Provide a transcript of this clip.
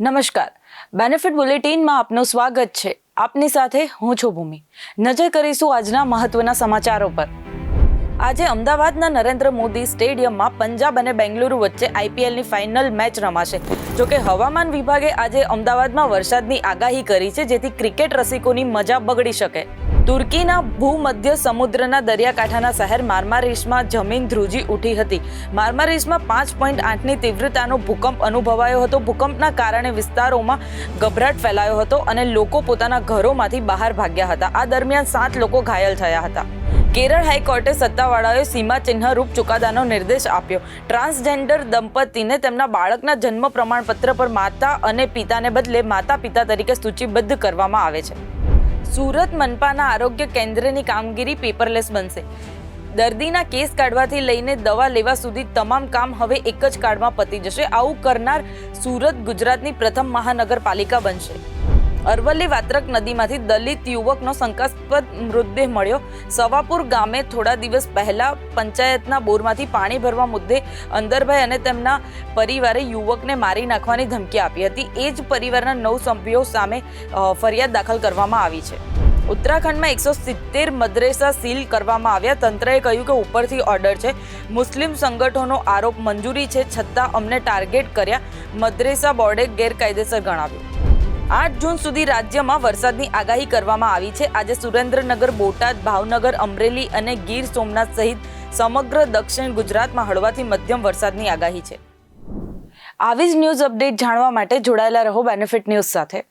નમસ્કાર, બેનિફિટ બુલેટિનમાં આપનું સ્વાગત છે. આપની સાથે હું છું ભૂમિ. નજર કરીશું આજના મહત્વના સમાચારો પર. આજે અમદાવાદના નરેન્દ્ર મોદી સ્ટેડિયમમાં પંજાબ અને બેંગલુરુ વચ્ચે આઈપીએલની ફાઇનલ મેચ રમાશે. જોકે હવામાન વિભાગે આજે અમદાવાદમાં વરસાદની આગાહી કરી છે, જેથી ક્રિકેટ રસિકોની મજા બગડી શકે. તુર્કીના ભૂમધ્ય સમુદ્રના દરિયાકાંઠાના શહેર માર્મારીસમાં જમીન ધ્રુજી ઉઠી હતી. માર્મારીસમાં 5.8ની તીવ્રતાનો ભૂકંપ અનુભવાયો હતો. ભૂકંપના કારણે વિસ્તારોમાં ગભરાટ ફેલાયો હતો અને લોકો પોતાના ઘરોમાંથી બહાર ભાગ્યા હતા. આ દરમિયાન 7 લોકો ઘાયલ થયા હતા. કેરળ હાઈકોર્ટે સત્તાવાળાઓએ સીમાચિહ્નરૂપ ચુકાદાનો નિર્દેશ આપ્યો. ટ્રાન્સજેન્ડર દંપતીને તેમના બાળકના જન્મ પ્રમાણપત્ર પર માતા અને પિતાને બદલે માતા પિતા તરીકે સૂચિબદ્ધ કરવામાં આવે છે. સુરત મનપાના આરોગ્ય કેન્દ્રની કામગીરી પેપરલેસ બનશે. દર્દીના કેસ કાઢવાથી લઈને દવા લેવા સુધી તમામ કામ હવે એક જ કાર્ડમાં પતી જશે. આવું કરનાર સુરત ગુજરાતની પ્રથમ મહાનગરપાલિકા બનશે. અરવલ્લી વાત્રક નદીમાંથી દલિત યુવકનો શંકાસ્પદ મૃતદેહ મળ્યો. સવાપુર ગામે થોડા દિવસ પહેલા પંચાયતના બોરમાંથી પાણી ભરવા મુદ્દે અંદરભાઈ અને તેમના પરિવારે યુવકને મારી નાખવાની ધમકી આપી હતી. એ જ પરિવારના 9 સભ્યો સામે ફરિયાદ દાખલ કરવામાં આવી છે. ઉત્તરાખંડમાં 170 મદ્રેસા સીલ કરવામાં આવ્યા. તંત્રએ કહ્યું કે ઉપરથી ઓર્ડર છે. મુસ્લિમ સંગઠનોનો આરોપ મંજૂરી છે છતાં અમને ટાર્ગેટ કર્યા. મદ્રેસા બોર્ડે ગેરકાયદેસર ગણાવ્યું. 8 જૂન સુધી રાજ્યમાં વરસાદની આગાહી કરવામાં આવી છે. આજે સુરેન્દ્રનગર, બોટાદ, ભાવનગર, અમરેલી અને ગીર સોમનાથ સહિત સમગ્ર દક્ષિણ ગુજરાતમાં હળવાથી મધ્યમ વરસાદની આગાહી છે. આવી જ ન્યૂઝ અપડેટ જાણવા માટે જોડાયેલા રહો બેનિફિટ ન્યૂઝ સાથે.